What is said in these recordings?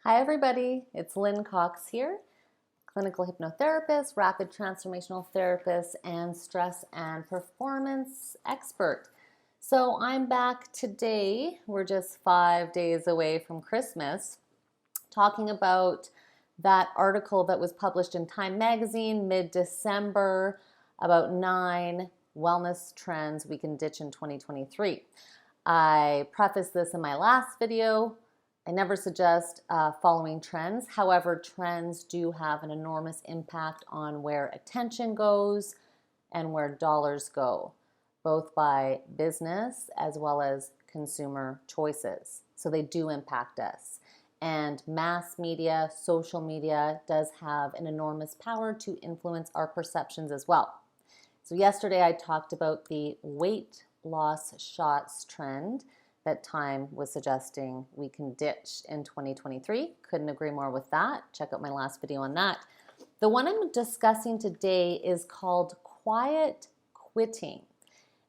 Hi everybody, it's Lynn Cox here, clinical hypnotherapist, rapid transformational therapist, and stress and performance expert. So I'm back today, we're just 5 days away from Christmas, talking about that article that was published in Time magazine mid-December about 9 wellness trends we can ditch in 2023. I prefaced this in my last video. I never suggest following trends. However, trends do have an enormous impact on where attention goes and where dollars go, both by business as well as consumer choices. So they do impact us. And mass media, social media does have an enormous power to influence our perceptions as well. So yesterday I talked about the weight loss shots trend that Time was suggesting we can ditch in 2023. Couldn't agree more with that. Check out my last video on that. The one I'm discussing today is called quiet quitting.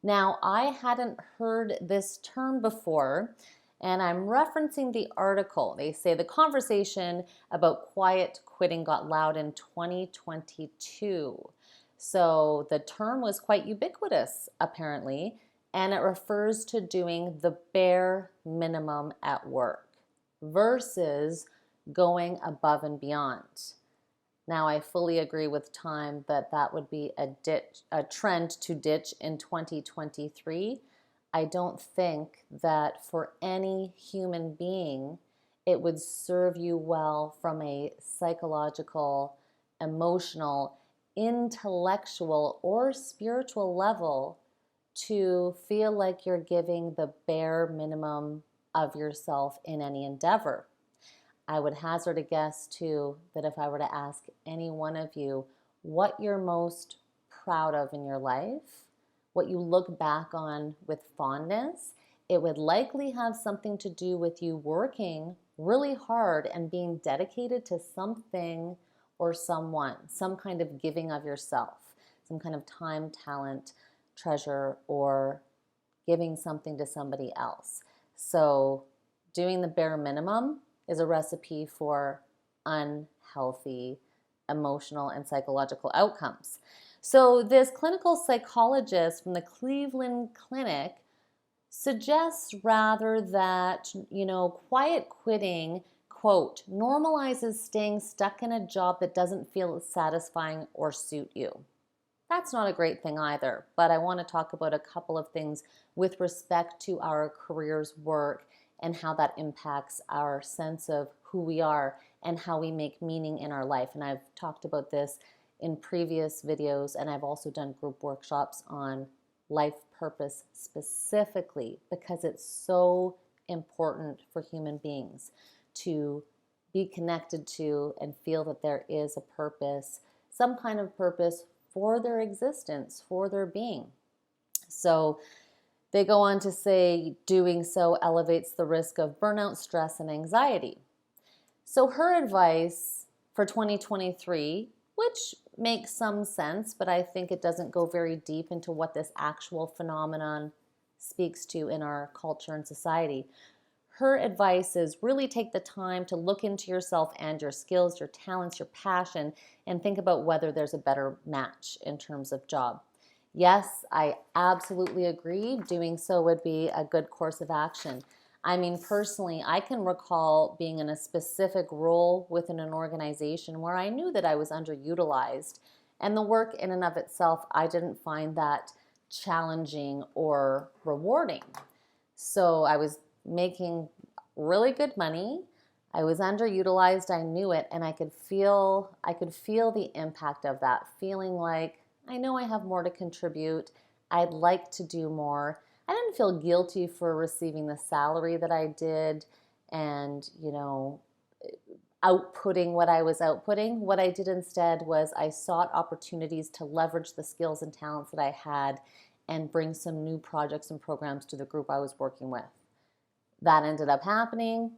Now, I hadn't heard this term before, and I'm referencing the article. They say the conversation about quiet quitting got loud in 2022. So the term was quite ubiquitous, apparently, and it refers to doing the bare minimum at work versus going above and beyond. Now, I fully agree with Time that that would be a trend to ditch in 2023. I don't think that for any human being, it would serve you well from a psychological, emotional, intellectual, or spiritual level to feel like you're giving the bare minimum of yourself in any endeavor. I would hazard a guess too that if I were to ask any one of you what you're most proud of in your life, what you look back on with fondness, it would likely have something to do with you working really hard and being dedicated to something or someone, some kind of giving of yourself, some kind of time, talent, treasure, or giving something to somebody else. So doing the bare minimum is a recipe for unhealthy emotional and psychological outcomes. So this clinical psychologist from the Cleveland Clinic suggests rather that, quiet quitting, quote, normalizes staying stuck in a job that doesn't feel satisfying or suit you. That's not a great thing either, but I want to talk about a couple of things with respect to our careers, work, and how that impacts our sense of who we are and how we make meaning in our life. And I've talked about this in previous videos, and I've also done group workshops on life purpose specifically because it's so important for human beings to be connected to and feel that there is a purpose, some kind of purpose for their existence, for their being. So they go on to say doing so elevates the risk of burnout, stress, and anxiety. So her advice for 2023, which makes some sense, but I think it doesn't go very deep into what this actual phenomenon speaks to in our culture and society. Her advice is really take the time to look into yourself and your skills, your talents, your passion, and think about whether there's a better match in terms of job. Yes, I absolutely agree. Doing so would be a good course of action. I mean, personally, I can recall being in a specific role within an organization where I knew that I was underutilized, and the work in and of itself, I didn't find that challenging or rewarding. So I was making really good money. I was underutilized, I knew it, and I could feel the impact of that, feeling like I know I have more to contribute. I'd like to do more. I didn't feel guilty for receiving the salary that I did and, outputting what I was outputting. What I did instead was I sought opportunities to leverage the skills and talents that I had and bring some new projects and programs to the group I was working with. That ended up happening.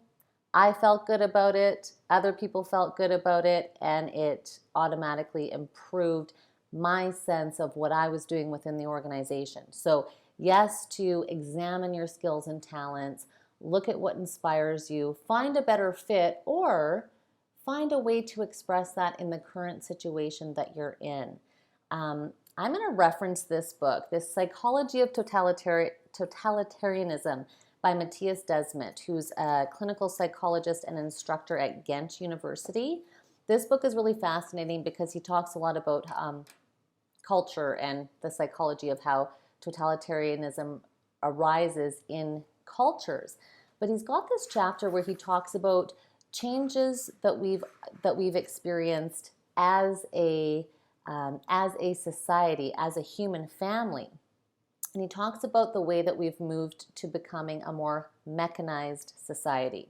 I felt good about it. Other people felt good about it, and it automatically improved my sense of what I was doing within the organization. So yes, to examine your skills and talents, look at what inspires you, find a better fit, or find a way to express that in the current situation that you're in. I'm going to reference this book, this Psychology of Totalitarianism by Mattias Desmet, who's a clinical psychologist and instructor at Ghent University. This book is really fascinating because he talks a lot about culture and the psychology of how totalitarianism arises in cultures. But he's got this chapter where he talks about changes that we've experienced as a society, as a human family. And he talks about the way that we've moved to becoming a more mechanized society.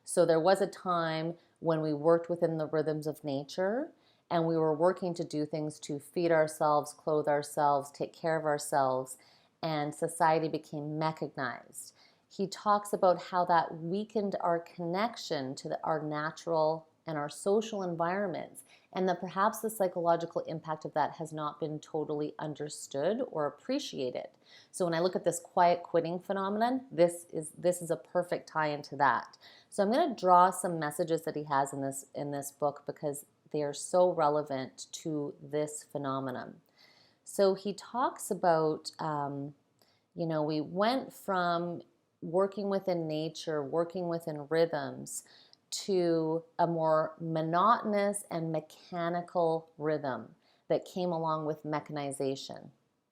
So there was a time when we worked within the rhythms of nature, and we were working to do things to feed ourselves, clothe ourselves, take care of ourselves, and society became mechanized. He talks about how that weakened our connection to our natural and our social environments, and that perhaps the psychological impact of that has not been totally understood or appreciated. So when I look at this quiet quitting phenomenon, this is a perfect tie into that. So I'm going to draw some messages that he has in this book because they are so relevant to this phenomenon. So he talks about, we went from working within nature, working within rhythms, to a more monotonous and mechanical rhythm that came along with mechanization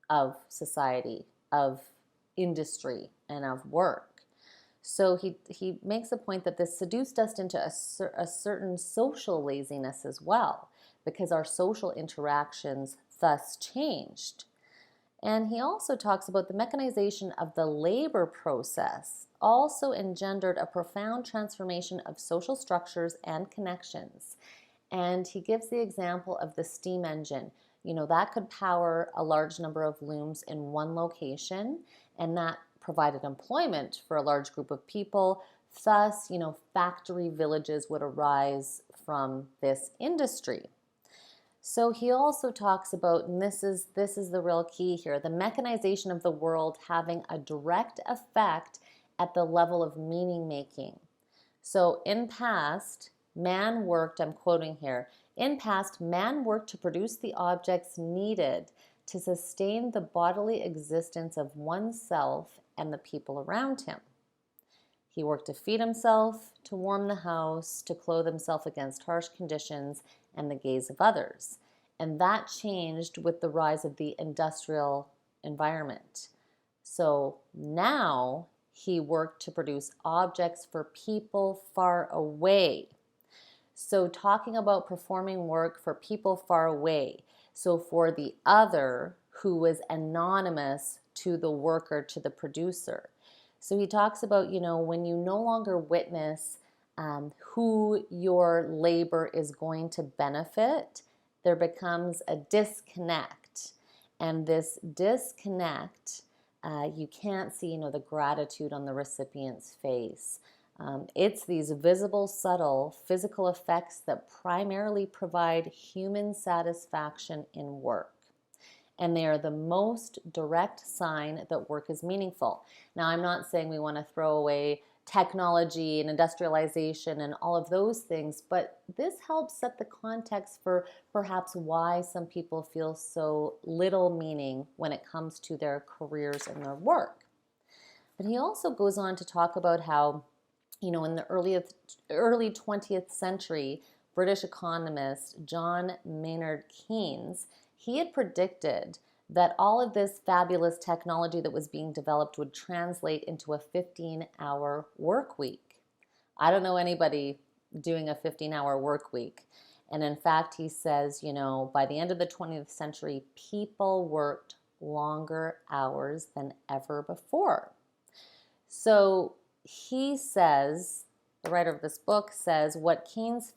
of society, of industry, and of work. So he makes a point that this seduced us into a certain social laziness as well, because our social interactions thus changed. And he also talks about the mechanization of the labor process also engendered a profound transformation of social structures and connections. And he gives the example of the steam engine. That could power a large number of looms in one location, and that provided employment for a large group of people. Thus, factory villages would arise from this industry. So he also talks about, and this is the real key here, the mechanization of the world having a direct effect at the level of meaning making. So in past, man worked, I'm quoting here, in past, man worked to produce the objects needed to sustain the bodily existence of oneself and the people around him. He worked to feed himself, to warm the house, to clothe himself against harsh conditions and the gaze of others. And that changed with the rise of the industrial environment. So now he worked to produce objects for people far away. So talking about performing work for people far away. So for the other who was anonymous to the worker, to the producer. So he talks about, when you no longer witness who your labor is going to benefit, there becomes a disconnect. And this disconnect, you can't see, the gratitude on the recipient's face. It's these visible, subtle, physical effects that primarily provide human satisfaction in work. And they are the most direct sign that work is meaningful. Now, I'm not saying we want to throw away technology and industrialization and all of those things, but this helps set the context for perhaps why some people feel so little meaning when it comes to their careers and their work. But he also goes on to talk about how, in the early 20th century, British economist John Maynard Keynes, he had predicted that all of this fabulous technology that was being developed would translate into a 15-hour work week. I don't know anybody doing a 15-hour work week. And in fact, he says, by the end of the 20th century, people worked longer hours than ever before. So he says, the writer of this book says, what Keynes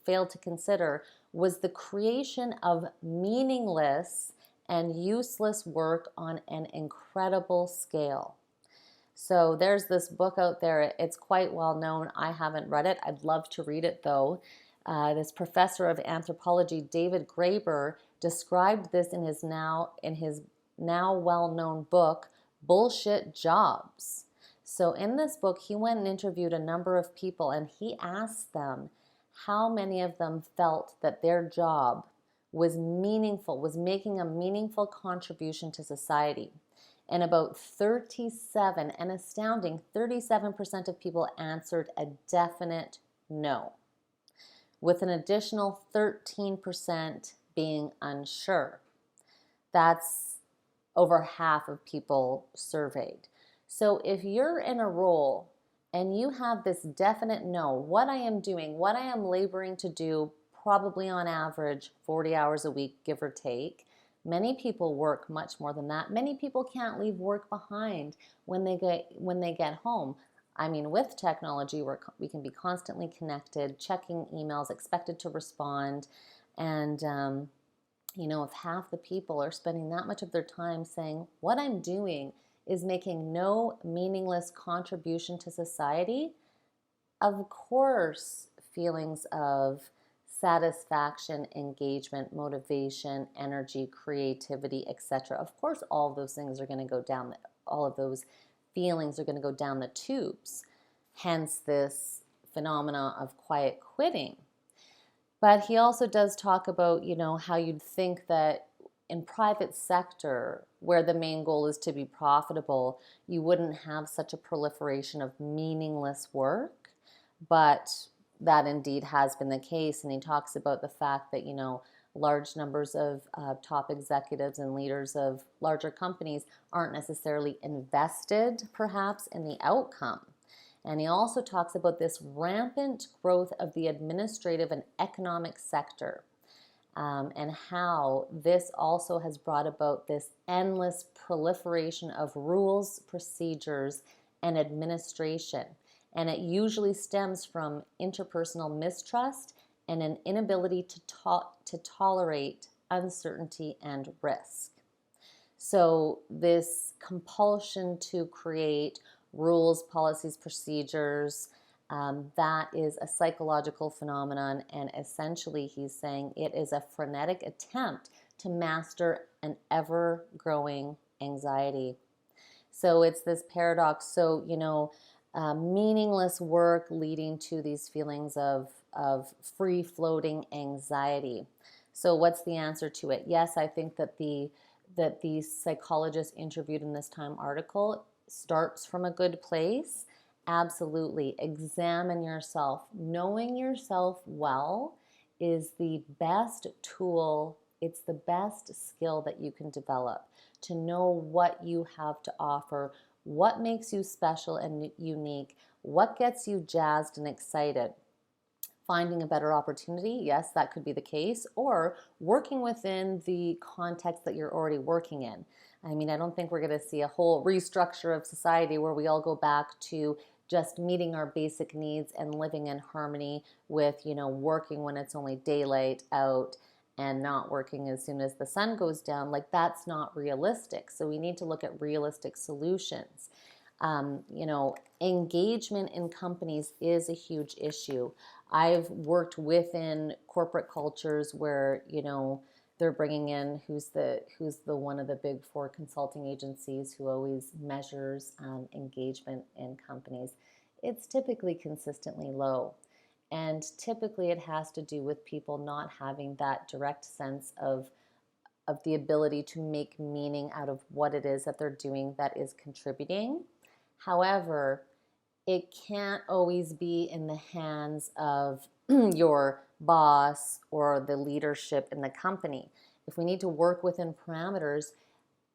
failed to consider was the creation of meaningless and useless work on an incredible scale. So there's this book out there. It's quite well known. I haven't read it. I'd love to read it though. This professor of anthropology, David Graeber, described this in his now well-known book, Bullshit Jobs. So in this book, he went and interviewed a number of people, and he asked them how many of them felt that their job was meaningful, was making a meaningful contribution to society. And about 37, an astounding 37% of people answered a definite no, with an additional 13% being unsure. That's over half of people surveyed. So if you're in a role and you have this definite no, what I am doing, what I am laboring to do, probably on average 40 hours a week, give or take. Many people work much more than that. Many people can't leave work behind when they get home. I mean, with technology, we can be constantly connected, checking emails, expected to respond. And, if half the people are spending that much of their time saying, what I'm doing is making no meaningless contribution to society, of course, feelings of satisfaction, engagement, motivation, energy, creativity, etc. Of course, all of those things are going to go down, all of those feelings are going to go down the tubes. Hence this phenomena of quiet quitting. But he also does talk about, how you'd think that in private sector, where the main goal is to be profitable, you wouldn't have such a proliferation of meaningless work. But that indeed has been the case. And he talks about the fact that, large numbers of top executives and leaders of larger companies aren't necessarily invested, perhaps, in the outcome. And he also talks about this rampant growth of the administrative and economic sector, and how this also has brought about this endless proliferation of rules, procedures, and administration. And it usually stems from interpersonal mistrust and an inability to tolerate uncertainty and risk. So this compulsion to create rules, policies, procedures, that is a psychological phenomenon, and essentially he's saying it is a frenetic attempt to master an ever-growing anxiety. So it's this paradox. So, meaningless work leading to these feelings of free-floating anxiety. So what's the answer to it? Yes, I think that the psychologist interviewed in this Time article starts from a good place. Absolutely. Examine yourself. Knowing yourself well is the best tool. It's the best skill that you can develop, to know what you have to offer, what makes you special and unique, what gets you jazzed and excited. Finding a better opportunity, yes, that could be the case, or working within the context that you're already working in. I mean, I don't think we're going to see a whole restructure of society where we all go back to just meeting our basic needs and living in harmony with, working when it's only daylight out and not working as soon as the sun goes down. Like, that's not realistic. So we need to look at realistic solutions. Engagement in companies is a huge issue. I've worked within corporate cultures where, they're bringing in who's the one of the big four consulting agencies who always measures engagement in companies. It's typically consistently low. And typically it has to do with people not having that direct sense of the ability to make meaning out of what it is that they're doing that is contributing. However, it can't always be in the hands of your boss or the leadership in the company. If we need to work within parameters,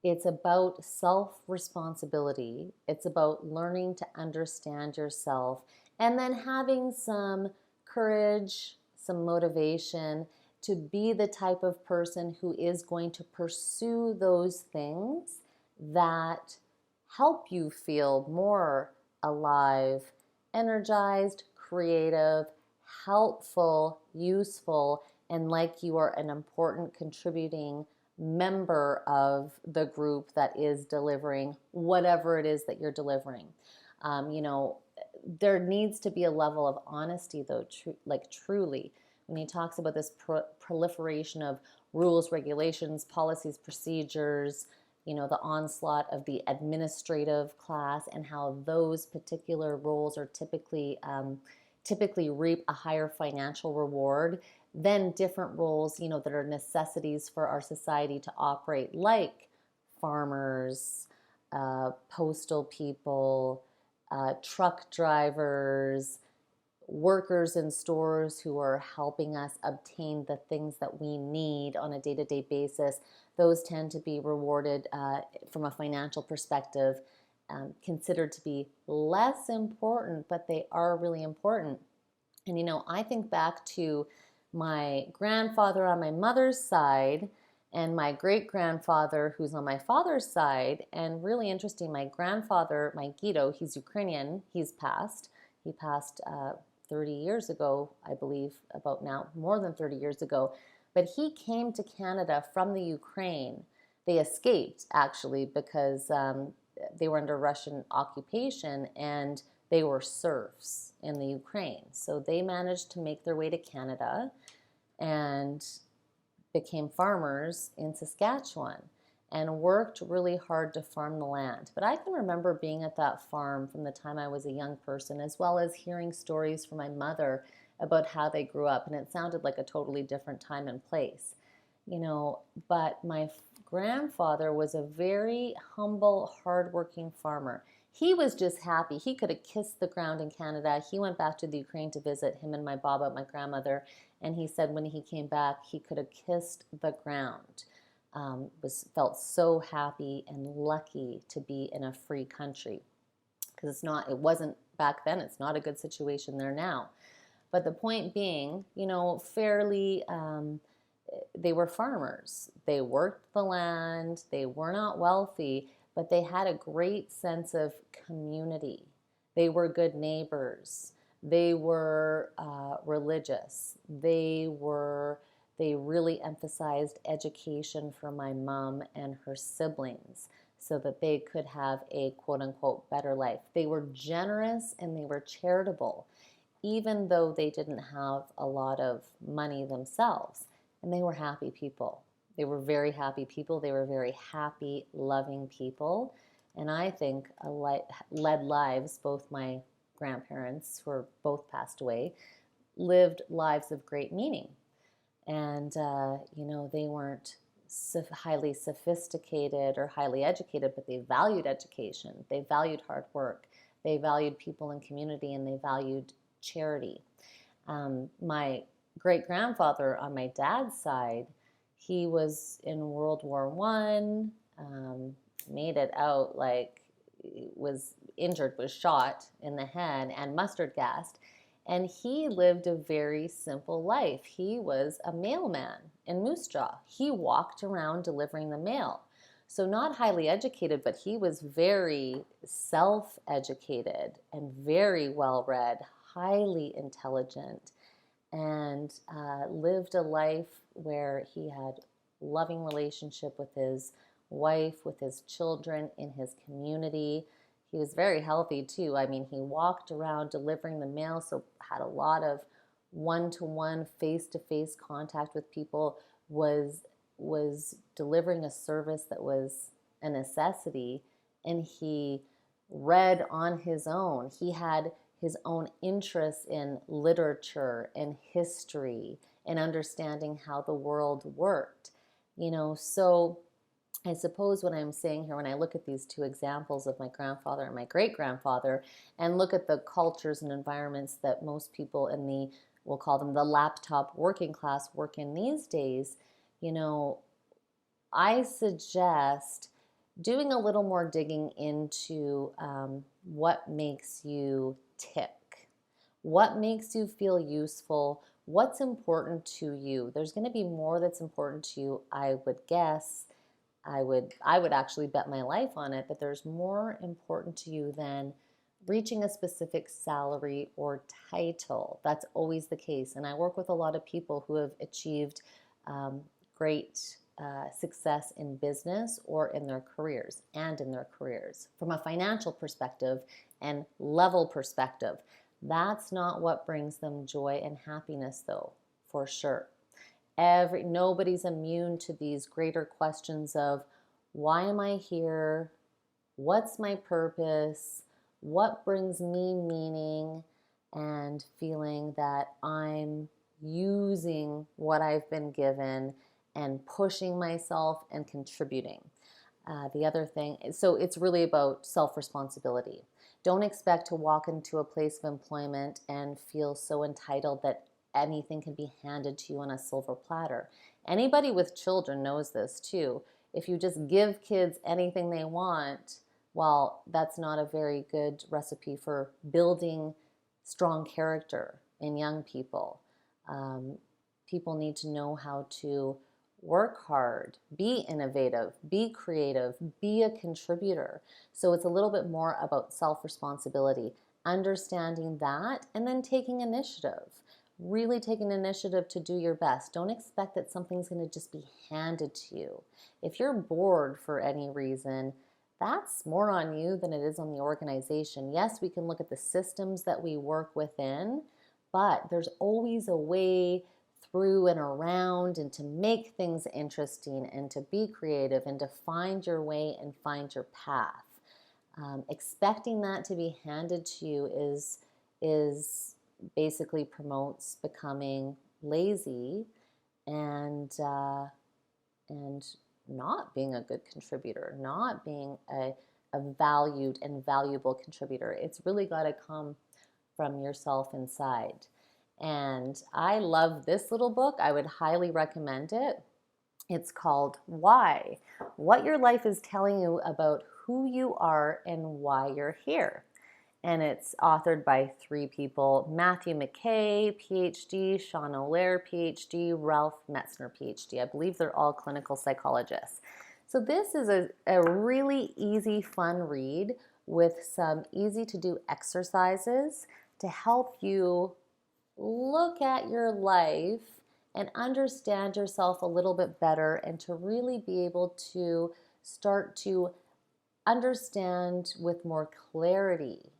it's about self-responsibility. It's about learning to understand yourself and then having some courage, some motivation to be the type of person who is going to pursue those things that help you feel more alive, energized, creative, helpful, useful, and like you are an important contributing member of the group that is delivering whatever it is that you're delivering. There needs to be a level of honesty, though, truly. When he talks about this proliferation of rules, regulations, policies, procedures, the onslaught of the administrative class and how those particular roles are typically reap a higher financial reward than different roles, that are necessities for our society to operate, like farmers, postal people, truck drivers, workers in stores who are helping us obtain the things that we need on a day-to-day basis. Those tend to be rewarded from a financial perspective, considered to be less important, but they are really important. And I think back to my grandfather on my mother's side and my great-grandfather who's on my father's side. And really interesting, my grandfather, my Guido, he's Ukrainian, he passed 30 years ago, I believe, about now, more than 30 years ago. But he came to Canada from the Ukraine. They escaped, actually, because they were under Russian occupation and they were serfs in the Ukraine. So they managed to make their way to Canada and became farmers in Saskatchewan and worked really hard to farm the land. But I can remember being at that farm from the time I was a young person, as well as hearing stories from my mother about how they grew up, and it sounded like a totally different time and place. But my grandfather was a very humble, hardworking farmer. He was just happy. He could have kissed the ground in Canada. He went back to the Ukraine to visit him and my baba, my grandmother, and he said when he came back, he could have kissed the ground. Felt so happy and lucky to be in a free country, because it wasn't back then. It's not a good situation there now. But the point being, they were farmers. They worked the land. They were not wealthy, but they had a great sense of community. They were good neighbors. They were religious. They really emphasized education for my mom and her siblings so that they could have a quote-unquote better life. They were generous and they were charitable, even though they didn't have a lot of money themselves. And they were happy people. They were very happy people. They were very happy, loving people. And I think led lives, both my grandparents, who are both passed away, lived lives of great meaning. And, they weren't highly sophisticated or highly educated, but they valued education. They valued hard work. They valued people in community, and they valued charity. My great-grandfather on my dad's side, he was in World War I, made it out, was injured, was shot in the head and mustard gassed. And he lived a very simple life. He was a mailman in Moose Jaw. He walked around delivering the mail. So not highly educated, but he was very self-educated and very well-read, highly intelligent, and lived a life where he had loving relationship with his wife, with his children, in his community. He was very healthy too. I mean, he walked around delivering the mail, so had a lot of one-to-one, face-to-face contact with people, was delivering a service that was a necessity, and he read on his own. He had his own interests in literature and history and understanding how the world worked. So I suppose what I'm saying here, when I look at these two examples of my grandfather and my great-grandfather, and look at the cultures and environments that most people in we'll call them the laptop working class, work in these days, I suggest doing a little more digging into what makes you tick, what makes you feel useful, what's important to you. There's going to be more that's important to you, I would guess. I would actually bet my life on it that there's more important to you than reaching a specific salary or title. That's always the case. And I work with a lot of people who have achieved great success in business or in their careers from a financial perspective and level perspective. That's not what brings them joy and happiness, though, for sure. Nobody's immune to these greater questions of Why am I here? What's my purpose? What brings me meaning? And feeling that I'm using what I've been given and pushing myself and contributing. The other thing, so it's really about self-responsibility. Don't expect to walk into a place of employment and feel so entitled that anything can be handed to you on a silver platter. Anybody with children knows this too. If you just give kids anything they want, well, that's not a very good recipe for building strong character in young people. People need to know how to work hard, be innovative, be creative, be a contributor. So it's a little bit more about self-responsibility, understanding that, and then taking initiative. Really taking initiative to do your best. Don't expect that something's going to just be handed to you. If you're bored for any reason, that's more on you than it is on the organization. Yes, we can look at the systems that we work within, but there's always a way through and around and to make things interesting and to be creative and to find your way and find your path. Expecting that to be handed to you is basically promotes becoming lazy and not being a good contributor, not being a valued and valuable contributor. It's really got to come from yourself inside. And I love this little book. I would highly recommend it. It's called Why? What Your Life is Telling You About Who You Are and Why You're Here. And it's authored by 3 people, Matthew McKay, PhD, Olaoire, PhD, Ralph Metzner, PhD. I believe they're all clinical psychologists. So this is a really easy, fun read with some easy to do exercises to help you look at your life and understand yourself a little bit better and to really be able to start to understand with more clarity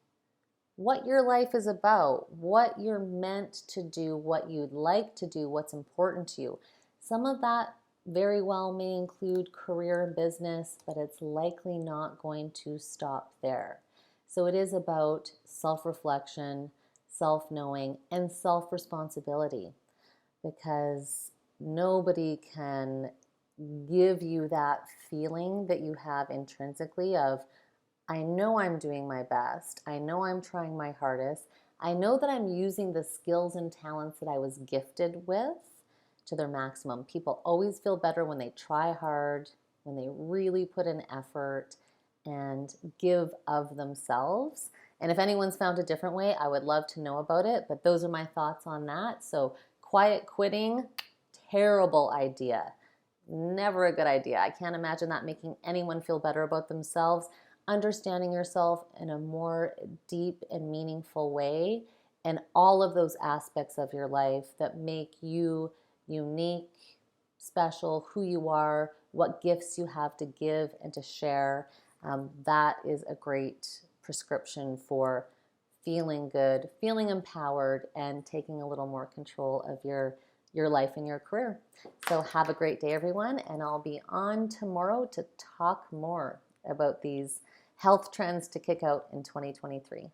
what your life is about, what you're meant to do, what you'd like to do, what's important to you. Some of that very well may include career and business, but it's likely not going to stop there. So it is about self-reflection, self-knowing, and self-responsibility, because nobody can give you that feeling that you have intrinsically of, I know I'm doing my best, I know I'm trying my hardest, I know that I'm using the skills and talents that I was gifted with to their maximum. People always feel better when they try hard, when they really put in effort and give of themselves. And if anyone's found a different way, I would love to know about it, but those are my thoughts on that. So quiet quitting, terrible idea. Never a good idea. I can't imagine that making anyone feel better about themselves. Understanding yourself in a more deep and meaningful way, and all of those aspects of your life that make you unique, special, who you are, what gifts you have to give and to share. That is a great prescription for feeling good, feeling empowered, and taking a little more control of your life and your career. So have a great day, everyone, and I'll be on tomorrow to talk more about these health trends to kick out in 2023.